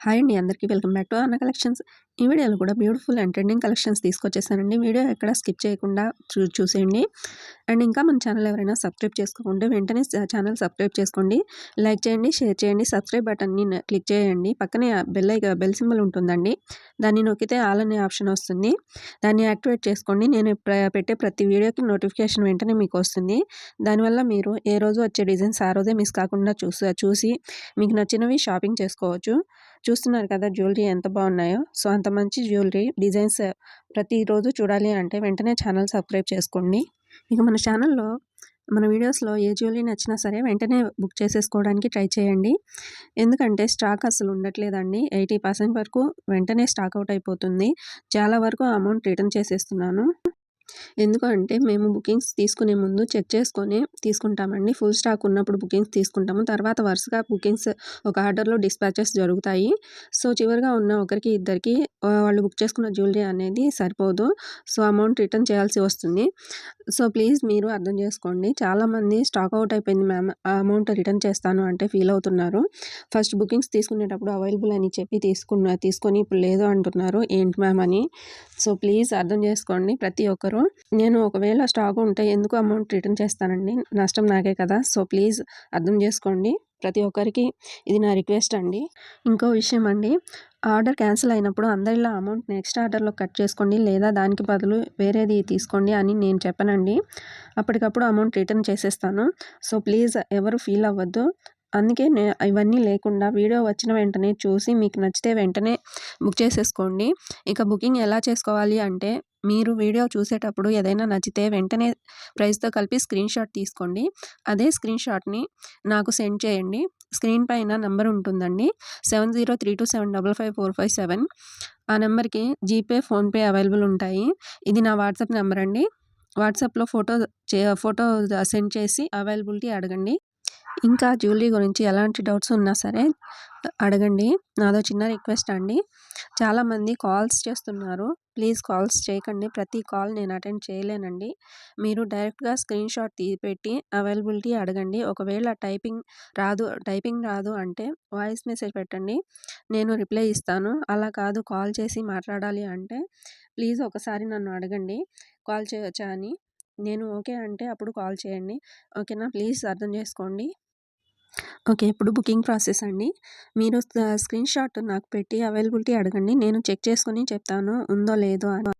Hi అండి అందరికీ welcome back to Anna collections. ఈ వీడియోలో కూడా బ్యూటిఫుల్ అండ్ ట్రెండింగ్ కలెక్షన్స్ తీసుకొచ్చేసానండి. వీడియో ఎక్కడ స్కిప్ చేయకుండా చూసేయండి. అండ్ ఇంకా మన ఛానల్ ఎవరైనా సబ్స్క్రైబ్ చేసుకోకుంటే వెంటనే ఛానల్ సబ్స్క్రైబ్ చేసుకోండి. లైక్ చేయండి, షేర్ చేయండి, సబ్స్క్రైబ్ బటన్ని క్లిక్ చేయండి. పక్కనే బెల్ సింబల్ ఉంటుందండి. దాన్ని నొక్కితే ఆల్ అనే ఆప్షన్ వస్తుంది. దాన్ని యాక్టివేట్ చేసుకోండి. నేను పెట్టే ప్రతి వీడియోకి నోటిఫికేషన్ వెంటనే మీకు వస్తుంది. దానివల్ల మీరు ఏ రోజు వచ్చే డిజైన్స్ ఆ రోజే మిస్ కాకుండా చూసి మీకు నచ్చినవి షాపింగ్ చేసుకోవచ్చు. చూస్తున్నారు కదా జ్యువెలరీ ఎంత బాగున్నాయో. సో అంత మంచి జ్యువెలరీ డిజైన్స్ ప్రతిరోజు చూడాలి అంటే వెంటనే ఛానల్ సబ్స్క్రైబ్ చేసుకోండి. ఇక మన ఛానల్లో మన వీడియోస్లో ఏ జ్యువెలరీ నచ్చినా సరే వెంటనే బుక్ చేసేసుకోవడానికి ట్రై చేయండి. ఎందుకంటే స్టాక్ అసలు ఉండట్లేదండి. 80% వరకు వెంటనే స్టాక్ అవుట్ అయిపోతుంది. చాలా వరకు అమౌంట్ రిటర్న్ చేసేస్తున్నాను. ఎందుకంటే మేము బుకింగ్స్ తీసుకునే ముందు చెక్ చేసుకొని తీసుకుంటామండి. ఫుల్ స్టాక్ ఉన్నప్పుడు బుకింగ్స్ తీసుకుంటాము. తర్వాత వరుసగా బుకింగ్స్ ఒక ఆర్డర్లో డిస్పాచెస్ జరుగుతాయి. సో చివరిగా ఉన్న ఒకరికి ఇద్దరికి వాళ్ళు బుక్ చేసుకున్న జ్యువెలరీ అనేది సరిపోదు. సో అమౌంట్ రిటర్న్ చేయాల్సి వస్తుంది. సో ప్లీజ్ మీరు అర్థం చేసుకోండి. చాలామంది స్టాక్ అవుట్ అయిపోయింది మ్యామ్, ఆ అమౌంట్ రిటర్న్ చేస్తాను అంటే ఫీల్ అవుతున్నారు. ఫస్ట్ బుకింగ్స్ తీసుకునేటప్పుడు అవైలబుల్ అని చెప్పి తీసుకొని ఇప్పుడు లేదు అంటున్నారు ఏంటి మ్యామ్ అని. సో ప్లీజ్ అర్థం చేసుకోండి ప్రతి ఒక్కరు. నేను ఒకవేళ స్టాక్ ఉంటే ఎందుకు అమౌంట్ రిటర్న్ చేస్తానండి, నష్టం నాకే కదా. సో ప్లీజ్ అర్థం చేసుకోండి. ప్రతి ఒక్కరికి ఇది నా రిక్వెస్ట్ అండి. ఇంకో విషయం అండి, ఆర్డర్ క్యాన్సిల్ అయినప్పుడు అందరిలా అమౌంట్ నెక్స్ట్ ఆర్డర్లో కట్ చేసుకోండి, లేదా దానికి బదులు వేరేది తీసుకోండి అని నేను చెప్పనండి. అప్పటికప్పుడు అమౌంట్ రిటర్న్ చేసేస్తాను. సో ప్లీజ్ ఎవరు ఫీల్ అవ్వద్దు. అందుకే ఇవన్నీ లేకుండా వీడియో వచ్చిన వెంటనే చూసి మీకు నచ్చితే వెంటనే బుక్ చేసేసుకోండి. ఇక బుకింగ్ ఎలా చేసుకోవాలి అంటే, మీరు వీడియో చూసేటప్పుడు ఏదైనా నచ్చితే వెంటనే ప్రైస్తో కలిపి స్క్రీన్ షాట్ తీసుకోండి. అదే స్క్రీన్ షాట్ని నాకు సెండ్ చేయండి. స్క్రీన్ పైన నెంబర్ ఉంటుందండి, 7032275547. ఆ నెంబర్కి జీపే, ఫోన్పే అవైలబుల్ ఉంటాయి. ఇది నా వాట్సాప్ నెంబర్ అండి. వాట్సాప్లో ఫోటో సెండ్ చేసి అవైలబిలిటీ అడగండి. ఇంకా జ్యువెలరీ గురించి ఎలాంటి డౌట్స్ ఉన్నా సరే అడగండి. నాదో చిన్న రిక్వెస్ట్ అండి. చాలామంది కాల్స్ చేస్తున్నారు. ప్లీజ్ కాల్స్ చేయకండి. ప్రతి కాల్ నేను అటెండ్ చేయలేనండి. మీరు డైరెక్ట్గా స్క్రీన్ షాట్ పెట్టి అవైలబిలిటీ అడగండి. ఒకవేళ టైపింగ్ రాదు అంటే వాయిస్ మెసేజ్ పెట్టండి, నేను రిప్లై ఇస్తాను. అలా కాదు కాల్ చేసి మాట్లాడాలి అంటే ప్లీజ్ ఒకసారి నన్ను అడగండి కాల్ చేయొచ్చా అని. నేను ఓకే అంటే అప్పుడు కాల్ చేయండి. ఓకేనా, ప్లీజ్ అర్థం చేసుకోండి. ఓకే, ఇప్పుడు బుకింగ్ ప్రాసెస్ అండి. మీరు స్క్రీన్ షాట్ నాకు పెట్టి అవైలబిలిటీ అడగండి. నేను చెక్ చేసుకొని చెప్తాను ఉందో లేదో అని.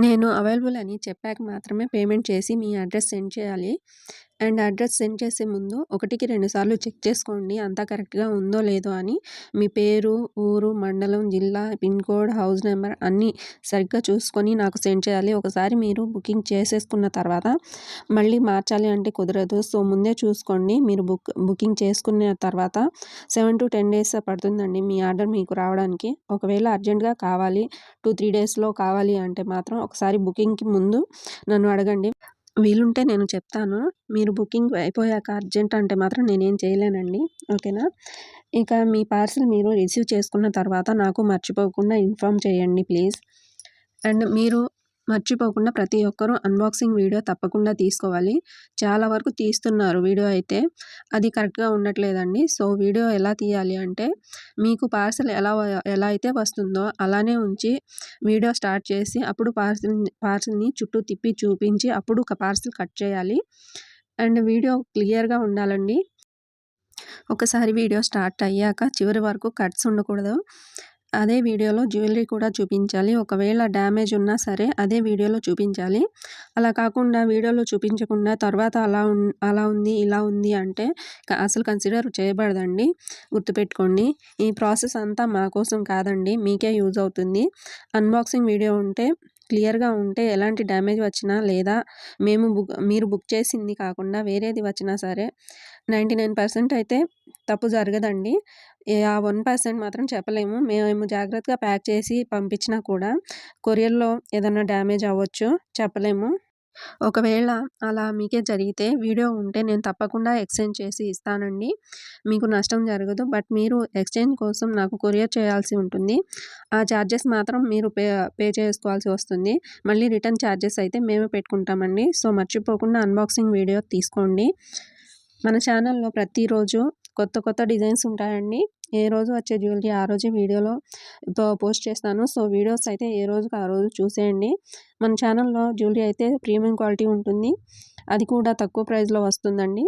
నేను అవైలబుల్ అని చెప్పాక మాత్రమే పేమెంట్ చేసి మీ అడ్రస్ సెండ్ చేయాలి. అండ్ అడ్రస్ సెండ్ చేసే ముందు 1కి 2 సార్లు చెక్ చేసుకోండి అంతా కరెక్ట్గా ఉందో లేదో అని. మీ పేరు, ఊరు, మండలం, జిల్లా, పిన్ కోడ్, హౌస్ నెంబర్ అన్నీ సరిగ్గా చూసుకొని నాకు సెండ్ చేయాలి. ఒకసారి మీరు బుకింగ్ చేసేసుకున్న తర్వాత మళ్ళీ మార్చాలి అంటే కుదరదు. సో ముందే చూసుకోండి. మీరు బుకింగ్ చేసుకున్న తర్వాత 7 to 10 days పడుతుందండి మీ ఆర్డర్ మీకు రావడానికి. ఒకవేళ అర్జెంట్గా కావాలి, 2-3 డేస్లో కావాలి అంటే మాత్రం ఒకసారి బుకింగ్కి ముందు నన్ను అడగండి. వీలుంటే నేను చెప్తాను. మీరు బుకింగ్ అయిపోయాక అర్జెంట్ అంటే మాత్రం నేనేం చేయలేనండి. ఓకేనా. ఇక మీ పార్సిల్ మీరు రిసీవ్ చేసుకున్న తర్వాత నాకు మర్చిపోకుండా ఇన్ఫామ్ చేయండి ప్లీజ్. అండ్ మీరు మర్చిపోకుండా ప్రతి ఒక్కరూ అన్బాక్సింగ్ వీడియో తప్పకుండా తీసుకోవాలి. చాలా వరకు తీస్తున్నారు వీడియో అయితే, అది కరెక్ట్గా ఉండట్లేదండి. సో వీడియో ఎలా తీయాలి అంటే, మీకు పార్సల్ ఎలా అయితే వస్తుందో అలానే ఉంచి వీడియో స్టార్ట్ చేసి అప్పుడు పార్సల్ని చుట్టూ తిప్పి చూపించి అప్పుడు ఒక పార్సల్ కట్ చేయాలి. అండ్ వీడియో క్లియర్గా ఉండాలండి. ఒకసారి వీడియో స్టార్ట్ అయ్యాక చివరి వరకు కట్స్ ఉండకూడదు. అదే వీడియోలో జ్యువెలరీ కూడా చూపించాలి. ఒకవేళ డ్యామేజ్ ఉన్నా సరే అదే వీడియోలో చూపించాలి. అలా కాకుండా వీడియోలో చూపించకుండా తర్వాత అలా ఉంది ఇలా ఉంది అంటే అసలు కన్సిడర్ చేయబడదండి. గుర్తుపెట్టుకోండి. ఈ ప్రాసెస్ అంతా మా కోసం కాదండి, మీకే యూజ్ అవుతుంది. అన్బాక్సింగ్ వీడియో ఉంటే క్లియర్గా ఉంటే ఎలాంటి డ్యామేజ్ వచ్చినా లేదా మీరు బుక్ చేసింది కాకుండా వేరేది వచ్చినా సరే 99% అయితే తప్పు జరగదండి. ఆ 1% మాత్రం చెప్పలేము. మేము జాగ్రత్తగా ప్యాక్ చేసి పంపించినా కూడా కొరియర్లో ఏదైనా డ్యామేజ్ అవ్వచ్చు, చెప్పలేము. ఒకవేళ అలా మీకే జరిగితే వీడియో ఉంటే నేను తప్పకుండా ఎక్స్చేంజ్ చేసి ఇస్తానండి. మీకు నష్టం జరగదు. బట్ మీరు ఎక్స్చేంజ్ కోసం నాకు కొరియర్ చేయాల్సి ఉంటుంది. ఆ ఛార్జెస్ మాత్రం మీరు పే చేసుకోవాల్సి వస్తుంది. మళ్ళీ రిటర్న్ ఛార్జెస్ అయితే మేమే పెట్టుకుంటామండి. సో మర్చిపోకుండా అన్బాక్సింగ్ వీడియో తీసుకోండి. మన ఛానల్లో ప్రతిరోజు కొత్త కొత్త డిజైన్స్ ఉంటాయండి. ఏ రోజు వచ్చే జ్యువెలరీ ఆ రోజే వీడియోలో పోస్ట్ చేస్తాను. సో, వీడియోస్ అయితే ఏ రోజుకి ఆ రోజు చూసేయండి. మన ఛానల్‌లో జ్యువెలరీ అయితే ప్రీమియం క్వాలిటీ ఉంటుంది. అది కూడా తక్కువ ప్రైస్‌లో వస్తుందండి.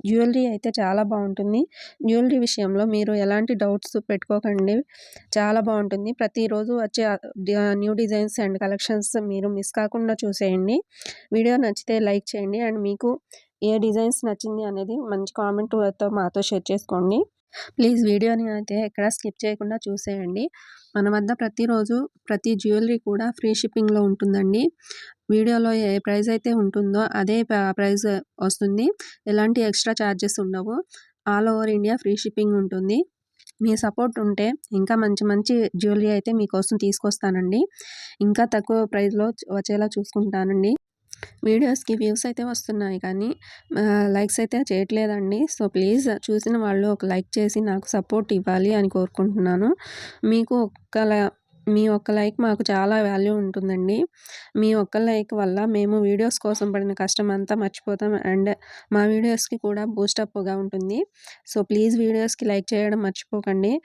జ్యువెలరీ అయితే చాలా బాగుంటుంది. జ్యువెలరీ విషయంలో మీరు ఎలాంటి డౌట్స్ పెట్టుకోకండి. చాలా బాగుంటుంది. ప్రతిరోజు వచ్చే న్యూ డిజైన్స్ అండ్ కలెక్షన్స్ మీరు మిస్ కాకుండా చూసేయండి. వీడియో నచ్చితే లైక్ చేయండి. అండ్ మీకు ఏ డిజైన్స్ నచ్చింది అనేది మంచి కామెంట్‌తో మాతో షేర్ చేసుకోండి. ప్లీజ్ వీడియోని అయితే ఎక్కడ స్కిప్ చేయకుండా చూసేయండి. మన వద్ద ప్రతిరోజు ప్రతి జ్యువెలరీ కూడా ఫ్రీ షిప్పింగ్‌లో ఉంటుందండి. వీడియోలో ఏ ప్రైస్ అయితే ఉంటుందో అదే ప్రైస్ వస్తుంది. ఎలాంటి ఎక్స్ట్రా ఛార్జెస్ ఉండవు. All over India free shipping ఉంటుంది. మీ సపోర్ట్ ఉంటే ఇంకా మంచి మంచి జ్యువెలరీ అయితే మీకోసం తీసుకొస్తానండి. ఇంకా తక్కువ ప్రైస్‌లో వచ్చేలా చూసుకుంటానండి. వీడియోస్‌కి వ్యూస్ అయితే వస్తున్నాయి కానీ లైక్స్ అయితే చేయట్లేదండి. సో, ప్లీజ్ చూసిన వాళ్ళు ఒక లైక్ చేసి నాకు సపోర్ట్ ఇవ్వాలి అని కోరుకుంటున్నాను. మీకు మీ ఒక్క లైక్ మాకు చాలా వాల్యూ ఉంటుందండి. మీ ఒక్క లైక్ వల్ల మేము వీడియోస్ కోసం పడిన కష్టం అంతా మర్చిపోతాం. అండ్ మా వీడియోస్‌కి కూడా బూస్టప్‌గా ఉంటుంది. సో, ప్లీజ్ వీడియోస్‌కి లైక్ చేయడం మర్చిపోకండి.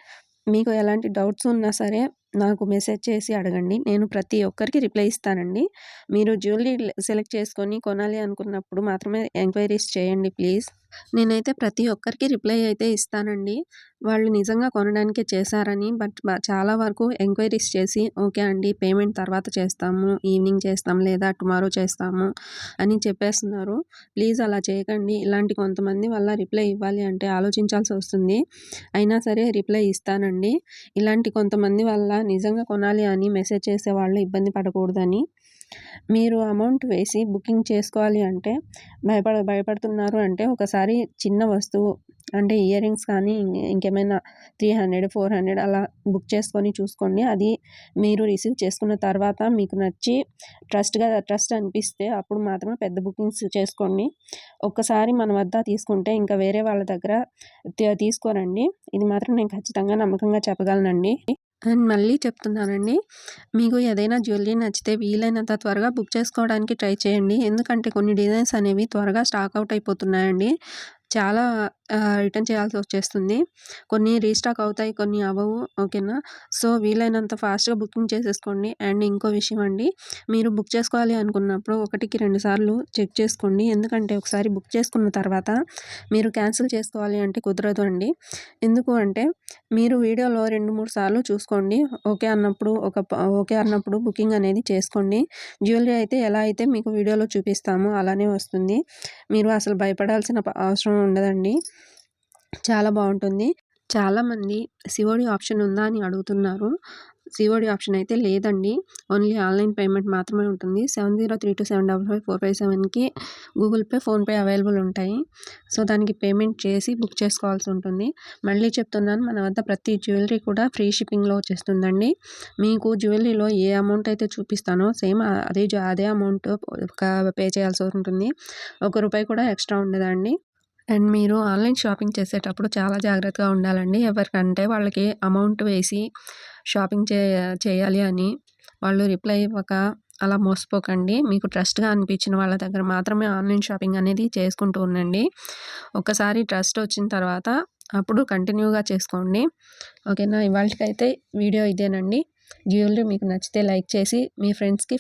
మీకు ఎలాంటి డౌట్స్ ఉన్నా సరే నాకు మెసేజ్ చేసి అడగండి. నేను ప్రతి ఒక్కరికి రిప్లై ఇస్తానండి. మీరు జ్యువెలరీ సెలెక్ట్ చేసుకొని కొనాలి అనుకున్నప్పుడు మాత్రమే ఎంక్వైరీస్ చేయండి ప్లీజ్. నేనైతే ప్రతి ఒక్కరికి రిప్లై అయితే ఇస్తానండి. వాళ్ళు నిజంగా కొనడానికే చేశారని బట్ చాలా వరకు ఎంక్వైరీస్ చేసి ఓకే అండి పేమెంట్ తర్వాత చేస్తాము, ఈవినింగ్ చేస్తాం లేదా టుమారో చేస్తాము అని చెప్పేస్తున్నారు. ప్లీజ్ అలా చేయకండి. ఇలాంటి కొంతమంది వల్ల రిప్లై ఇవ్వాలి అంటే ఆలోచించాల్సి వస్తుంది. అయినా సరే రిప్లై ఇస్తానండి. ఇలాంటి కొంతమంది వల్ల నిజంగా కొనాలి అని మెసేజ్ చేసేవాళ్ళు ఇబ్బంది పడకూడదని. మీరు అమౌంట్ వేసి బుకింగ్ చేసుకోవాలి అంటే భయపడుతున్నారు అంటే ఒకసారి చిన్న వస్తువు అంటే ఇయర్ రింగ్స్ కానీ ఇంకేమైనా 300, 400 అలా బుక్ చేసుకొని చూసుకోండి. అది మీరు రిసీవ్ చేసుకున్న తర్వాత మీకు నచ్చి ట్రస్ట్ అనిపిస్తే అప్పుడు మాత్రమే పెద్ద బుకింగ్స్ చేసుకోండి. ఒక్కసారి మన వద్ద తీసుకుంటే ఇంకా వేరే వాళ్ళ దగ్గర తీసుకోరండి. ఇది మాత్రం నేను ఖచ్చితంగా నమ్మకంగా చెప్పగలనండి. అండ్ మళ్ళీ చెప్తున్నానండి, మీకు ఏదైనా జ్యువెలరీ నచ్చితే వీలైనంత త్వరగా బుక్ చేసుకోవడానికి ట్రై చేయండి. ఎందుకంటే కొన్ని డిజైన్స్ అనేవి త్వరగా స్టాక్ అవుట్ అయిపోతున్నాయండి. చాలా రిటర్న్ చేయాల్సి వచ్చేస్తుంది. కొన్ని రీస్టాక్ అవుతాయి, కొన్ని అవ్వవు. ఓకేనా? సో, వీలైనంత ఫాస్ట్‌గా బుకింగ్ చేసేసుకోండి. అండ్ ఇంకో విషయం అండి, మీరు బుక్ చేసుకోవాలి అనుకున్నప్పుడు 1కి 2 సార్లు చెక్ చేసుకోండి. ఎందుకంటే ఒకసారి బుక్ చేసుకున్న తర్వాత మీరు క్యాన్సిల్ చేసుకోవాలి అంటే కుదరదు అండి. ఎందుకు అంటే మీరు వీడియోలో 2, 3 సార్లు చూసుకోండి. ఓకే అన్నప్పుడు బుకింగ్ అనేది చేసుకోండి. జ్యువెలరీ అయితే ఎలా అయితే మీకు వీడియోలో చూపిస్తామో అలానే వస్తుంది. మీరు అసలు భయపడాల్సిన అవసరం ఉండదండి. చాలా బాగుంటుంది. చాలామంది సిఓడి ఆప్షన్ ఉందా అని అడుగుతున్నారు. సిఓడి ఆప్షన్ అయితే లేదండి. ఓన్లీ ఆన్లైన్ పేమెంట్ మాత్రమే ఉంటుంది. 7032755457కి గూగుల్ పే, ఫోన్‌పే అవైలబుల్ ఉంటాయి. సో, దానికి పేమెంట్ చేసి బుక్ చేసుకోవాల్సి ఉంటుంది. మళ్ళీ చెప్తున్నాను, మన వద్ద ప్రతి జ్యువెలరీ కూడా ఫ్రీ షిప్పింగ్‌లో వచ్చేస్తుందండి. మీకు జ్యువెలరీలో ఏ అమౌంట్ అయితే చూపిస్తానో సేమ్ అదే అమౌంట్ పే చేయాల్సి ఉంటుంది. ₹1 కూడా ఎక్స్ట్రా ఉండదండి. అండ్ మీరు ఆన్లైన్ షాపింగ్ చేసేటప్పుడు చాలా జాగ్రత్తగా ఉండాలండి. ఎవరికంటే వాళ్ళకి అమౌంట్ వేసి షాపింగ్ చేయాలి అని వాళ్ళు రిప్లై ఇవ్వక అలా మోసపోకండి. మీకు ట్రస్ట్‌గా అనిపించిన వాళ్ళ దగ్గర మాత్రమే ఆన్లైన్ షాపింగ్ అనేది చేసుకుంటూ ఉండండి. ఒకసారి ట్రస్ట్ వచ్చిన తర్వాత అప్పుడు కంటిన్యూగా చేసుకోండి. ఓకేనా? ఇవాల్టికైతే వీడియో ఇదేనండి. జ్యువెలరీ మీకు నచ్చితే లైక్ చేసి మీ ఫ్రెండ్స్‌కి,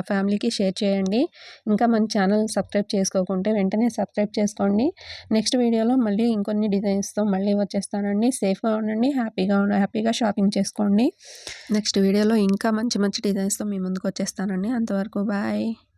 ఫ్యామిలీకి షేర్ చేయండి. ఇంకా మన ఛానల్ సబ్స్క్రైబ్ చేసుకోకుంటే వెంటనే సబ్స్క్రైబ్ చేసుకోండి. నెక్స్ట్ వీడియోలో మళ్ళీ ఇంకొన్ని డిజైన్స్‌తో మళ్ళీ వచ్చేస్తానండి. సేఫ్‌గా ఉండండి. హ్యాపీగా షాపింగ్ చేసుకోండి. నెక్స్ట్ వీడియోలో ఇంకా మంచి మంచి డిజైన్స్‌తో మీ ముందుకు వచ్చేస్తానండి. అంతవరకు బాయ్.